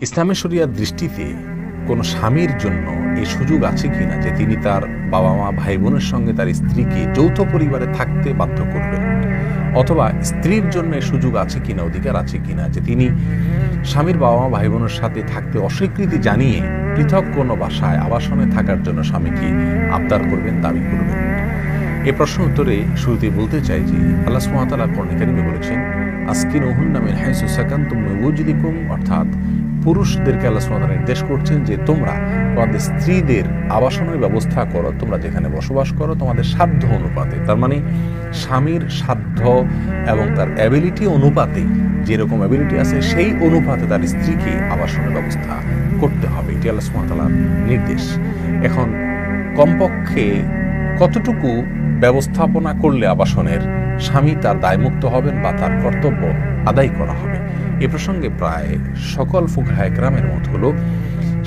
ইসলামী শরিয়ার দৃষ্টিতে কোনো স্বামীর জন্য এই সুযোগ আছে কিনা যে তিনি তার বাবা মা ভাই বোনের সঙ্গে তার স্ত্রীকে যৌথ পরিবারে থাকতে বাধ্য করবেন, অথবা স্ত্রীর জন্য এই সুযোগ আছে কিনা, অধিকার আছে কিনা যে তিনি স্বামীর বাবা মা ভাই বোনের সাথে থাকতে অস্বীকৃতি জানিয়ে পৃথক কোনো বাসায় আবাসনে থাকার জন্য স্বামীকে আবদার করবেন, দাবি করবেন। এ প্রশ্ন উত্তরে শুরুতেই বলতে চাই যে আল্লাহ সুবহানাহু ওয়া তাআলা কোরআনে কারিমে বলেছেন আসকিনুহুন্না মিন হাইসু সাকানতুম মিন ওয়াজদিকুম, অর্থাৎ পুরুষদেরকে আল্লাহ সুবহানাহু ওয়া তাআলা নির্দেশ করছেন যে তোমরা তোমাদের স্ত্রীদের আবাসনের ব্যবস্থা করো, তোমরা যেখানে বসবাস করো তোমাদের সাধ্য অনুপাতে। তার মানে স্বামীর সাধ্য এবং তার অ্যাবিলিটি অনুপাতে, যেরকম অ্যাবিলিটি আছে সেই অনুপাতে তার স্ত্রীকে আবাসনের ব্যবস্থা করতে হবে, এটি আল্লাহ সুবহানাহু ওয়া তাআলার নির্দেশ। এখন কমপক্ষে কতটুকু ব্যবস্থাপনা করলে আবাসনের স্বামী তার দায়মুক্ত হবেন বা তার কর্তব্য আদায় করা হবে, এ প্রসঙ্গে প্রায় সকল ফুকাহায়ে কেরামের মত হলো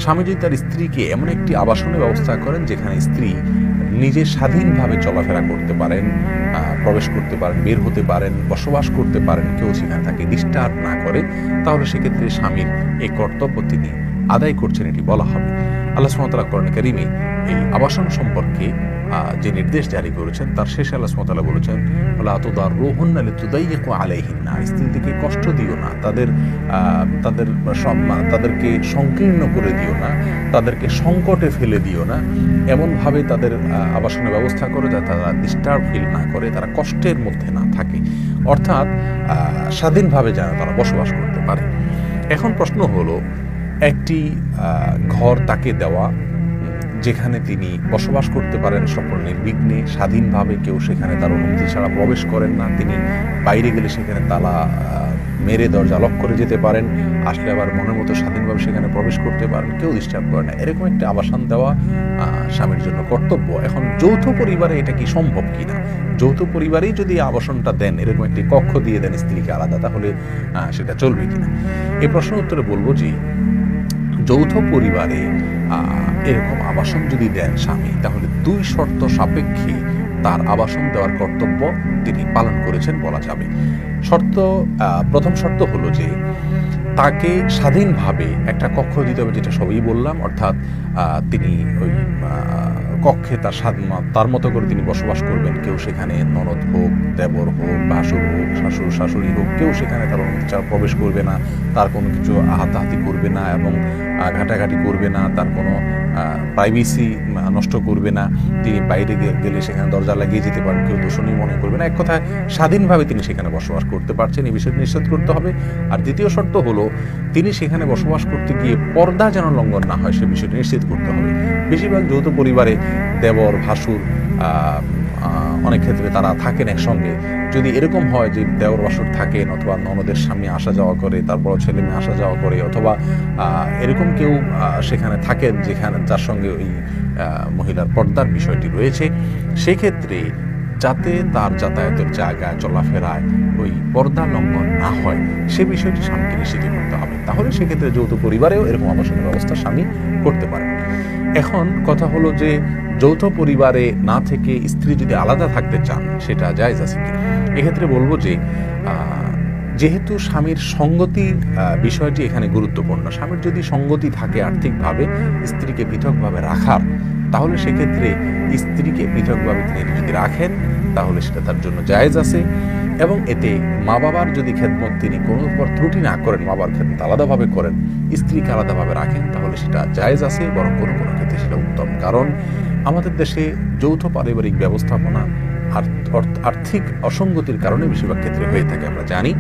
স্বামী যদি তার স্ত্রীকে এমন একটি আবাসনের ব্যবস্থা করেন যেখানে স্ত্রী নিজে স্বাধীনভাবে চলাফেরা করতে পারেন, প্রবেশ করতে পারেন, বের হতে পারেন, বসবাস করতে পারেন, কেউ সেখানে তাকে ডিস্টার্ব না করে, তাহলে সেক্ষেত্রে স্বামীর এই কর্তব্য তিনি আদায় করছেন এটি বলা হবে। আল্লাহ সুবহানাহু ওয়া তাআলা কোরআনে কারিমে এই আবাসন সম্পর্কে যে নির্দেশ জারি করেছেন তার শেষে আল্লাহ সুবহানাহু ওয়া তাআলা বলেছেন ওয়ালা তুদাররুহুন্না লিতুদাইয়িকু আলাইহিন্না, স্ত্রীদেরকে কষ্ট দিও না, তাদেরকে সংকীর্ণ করে দিও না, তাদেরকে সংকটে ফেলে দিও না, এমনভাবে তাদের আবাসনের ব্যবস্থা করো যাতে তারা ডিস্টার্ব ফিল না করে, তারা কষ্টের মধ্যে না থাকে, অর্থাৎ স্বাধীনভাবে যেন তারা বসবাস করতে পারে। এখন প্রশ্ন হলো একটি ঘর তাকে দেওয়া যেখানে তিনি বসবাস করতে পারেন সকল নির্বিঘ্নে স্বাধীনভাবে, কেউ সেখানে তার অনুমতি ছাড়া প্রবেশ করেন না, তিনি বাইরে গেলে সেখানে তালা মেরে দরজা লক করে যেতে পারেন, আসলে আবার মনের মতো স্বাধীনভাবে সেখানে প্রবেশ করতে পারেন, কেউ ডিস্টার্ব করে না, এরকম একটা আবাসন দেওয়া স্বামীর জন্য কর্তব্য। এখন যৌথ পরিবারে এটা কি সম্ভব কিনা, যৌথ পরিবারেই যদি আবাসনটা দেন, এরকম একটি কক্ষ দিয়ে দেন স্ত্রীকে আলাদা, তাহলে সেটা চলবে কিনা। এই প্রশ্ন উত্তরে বলবো যে যৌথ পরিবারে এরকম আবাসন যদি দেন স্বামী, তাহলে দুই শর্ত সাপেক্ষে তার আবাসন দেওয়ার কর্তব্য তিনি পালন করেছেন বলা যাবে। প্রথম শর্ত হলো যে তাকে স্বাধীনভাবে একটা কক্ষ দিতে হবে, যেটা সবই বললাম, অর্থাৎ তিনি ওই কক্ষে তার মতো করে তিনি বসবাস করবেন, কেউ সেখানে ননদ হোক, দেবর হোক, ভাসুর হোক, শাশুড় শাশুড়ি হোক, কেউ সেখানে তার অনুমতি ছাড়া প্রবেশ করবে না, তার কোনো কিছু হাতাহাতি করবে না এবং ঘাটাঘাটি করবে না, তার কোনো প্রাইভেসি নষ্ট করবে না, তিনি বাইরে গেলে সেখানে দরজা লাগিয়ে যেতে পারেন, কেউ দূষণই মনে করবে না, এক কথায় স্বাধীনভাবে তিনি সেখানে বসবাস করতে পারছেন, এই বিষয়টি নিশ্চিত করতে হবে। আর দ্বিতীয় শর্ত হলো তিনি সেখানে বসবাস করতে গিয়ে পর্দা যেন লঙ্ঘন না হয়, সে বিষয়টি নিশ্চিত করতে হবে। বেশিরভাগ যৌথ পরিবারে দেবর ভাসুর অনেক ক্ষেত্রে তারা থাকেন একসঙ্গে, যদি এরকম হয় যে দেওর বাসুর থাকেন অথবা ননদের স্বামী আসা যাওয়া করে, তারপর ছেলে মেয়ে আসা যাওয়া করে, অথবা এরকম কেউ সেখানে থাকেন যার সঙ্গে ওই মহিলার পর্দার বিষয়টি রয়েছে, সেক্ষেত্রে যাতে তার যাতায়াতের জায়গায় চলাফেরায় ওই পর্দা লঙ্ঘন না হয় সে বিষয়টি স্বামীকে নিশ্চিত করতে হবে, তাহলে সেক্ষেত্রে যৌথ পরিবারেও এরকম আবাসনের ব্যবস্থা স্বামী করতে পারে। এখন কথা হলো যে যৌথ পরিবারে না থেকে স্ত্রী যদি আলাদা থাকতে চান সেটা জায়েজ আছে কি। এক্ষেত্রে বলবো যে যেহেতু স্বামীর সঙ্গতির বিষয়টি এখানে গুরুত্বপূর্ণ, স্বামীর যদি সঙ্গতি থাকে আর্থিকভাবে স্ত্রীকে পৃথকভাবে রাখার, তাহলে সেক্ষেত্রে স্ত্রীকে পৃথকভাবে তিনি যদি রাখেন তাহলে সেটা তার জন্য জায়েজ আছে, এবং এতে মা বাবার যদি খেদমত তিনি কোনো উপর ত্রুটি না করেন, মা বাবার খেদমত আলাদাভাবে করেন, স্ত্রীকে আলাদাভাবে রাখেন, তাহলে সেটা জায়েজ আছে, বরং কোনো কোনো ক্ষেত্রে সেটা উত্তম। কারণ আমাদের দেশে যৌথ পারিবারিক ব্যবস্থাপনা আর্থিক অসঙ্গতির কারণে বেশিরভাগ ক্ষেত্রে হয়ে থাকে আমরা জানি,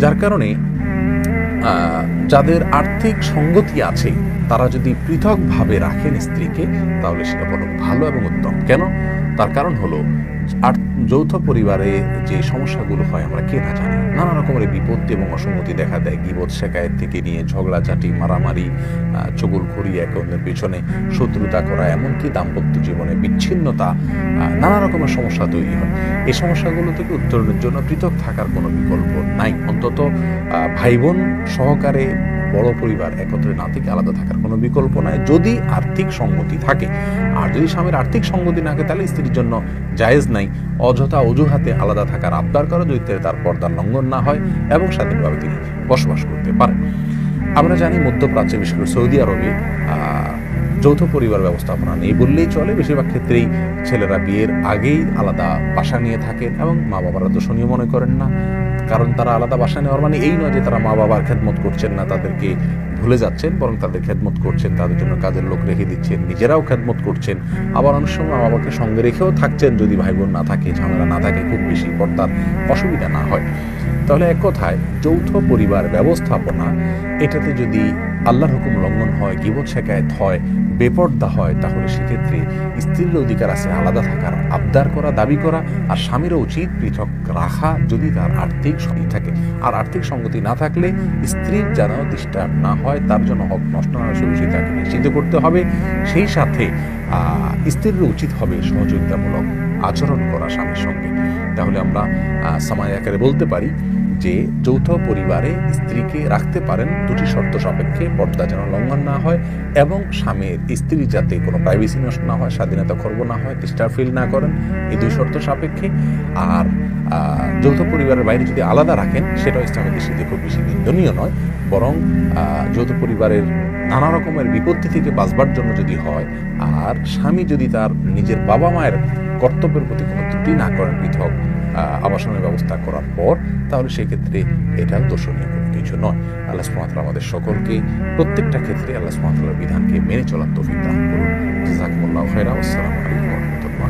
যার কারণে যাদের আর্থিক সঙ্গতি আছে তারা যদি পৃথকভাবে রাখেন স্ত্রীকে তাহলে সেটা বড় ভালো এবং উত্তম। কেন? তার কারণ হলো যৌথ পরিবারে যে সমস্যাগুলো হয় আমরা কে না জানি, নানা রকমের বিপত্তি এবং অসঙ্গতি দেখা দেয়, গীবত শেকায়েত থেকে নিয়ে ঝগড়াঝাটি, মারামারি, চুগলখড়ি, একে অন্যের পিছনে শত্রুতা করা, এমনকি দাম্পত্য জীবনে বিচ্ছিন্নতা, নানা রকমের সমস্যা তৈরি হয়। এই সমস্যাগুলো থেকে উত্তরণের জন্য পৃথক থাকার কোনো বিকল্প নাই, অন্তত ভাই বোন সহকারে বড় পরিবার একত্রে না থেকে আলাদা থাকার কোনো বিকল্প নাই, যদি আর্থিক সঙ্গতি থাকে। আর যদি স্বামীর আর্থিক সঙ্গতি না থাকে তাহলে স্ত্রীর জন্য জায়েজ নাই অযথা অজুহাতে আলাদা থাকার আবদার করা, যদি তার পর্দার লঙ্ঘন না হয় এবং স্বাধীনভাবে তিনি বসবাস করতে পারেন। আমরা জানি মধ্যপ্রাচ্যে, বিশেষ করে সৌদি আরবে যৌথ পরিবার ব্যবস্থাপনা নেই বললেই চলে। বেশিরভাগ ক্ষেত্রেই ছেলেরা বিয়ের আগেই আলাদা বাসা নিয়ে থাকেন এবং মা বাবারা দোষণীয় মনে করেন না, কারণ তারা আলাদা বাসা নেওয়ার মানে এই নয় যে তারা মা বাবার খেদমত করছেন না, তাদেরকে ভুলে যাচ্ছেন, বরং তাদের খেদমত করছেন, তাদের জন্য কাজের লোক রেখে দিচ্ছেন, নিজেরাও খেদমত করছেন, আবার অনেক সময় মা বাবাকে সঙ্গে রেখেও থাকছেন যদি ভাই বোন না থাকে, ঝামেলা না থাকে, খুব বেশি পর্দার অসুবিধা না হয়। তাহলে এক কথায় যৌথ পরিবার ব্যবস্থাপনা, এটাতে যদি আল্লাহর হুকুম লঙ্ঘন হয়, গীবত শেখায়েত হয়, বেপর্দা হয়, তাহলে সেক্ষেত্রে স্ত্রীর অধিকার আছে আলাদা থাকার, আবদার করা, দাবি করা, আর স্বামীরও উচিত পৃথক রাখা যদি তার আর্থিক সঙ্গতি থাকে। আর আর্থিক সঙ্গতি না থাকলে স্ত্রীর যেন ডিস্টার্ব না হয়, তার জন্য হক নষ্ট না হয় সেটা তাকে নিশ্চিত করতে হবে। সেই সাথে স্ত্রীর উচিত হবে সহযোগিতামূলক আচরণ করা স্বামীর সঙ্গে। তাহলে আমরা সামায় আকারে বলতে পারি যে যৌথ পরিবারে স্ত্রীকে রাখতে পারেন দুটি শর্ত সাপেক্ষে: পর্দা যেন লঙ্ঘন না হয় এবং স্বামীর স্ত্রীর যাতে কোনো প্রাইভেসি নষ্ট না হয়, স্বাধীনতা খর্ব না হয়, ডিস্টার্ব ফিল না করেন, এই দুই শর্ত সাপেক্ষে। আর যৌথ পরিবারের বাইরে যদি আলাদা রাখেন, সেটাও ইসলামের দৃষ্টিতে খুব বেশি নিন্দনীয় নয়, বরং যৌথ পরিবারের নানা রকমের বিপত্তি থেকে বাঁচবার জন্য যদি হয়, আর স্বামী যদি তার নিজের বাবা মায়ের কর্তব্যের প্রতি কোনো ত্রুটি না করেন পৃথক আবাসনের ব্যবস্থা করার পর, তাহলে সেক্ষেত্রে এটা দোষণীয় কোনো কিছু নয়। আল্লাহ সুবহানাহু ওয়া তাআলা আমাদের সকলকে প্রত্যেকটা ক্ষেত্রে আল্লাহ সুবহানাহু ওয়া তাআলার বিধানকে মেনে চলার তৌফিক দান করুন। জাযাকুমুল্লাহু খাইরান। আসসালামু আলাইকুম ওয়া রাহমাতুল্লাহ।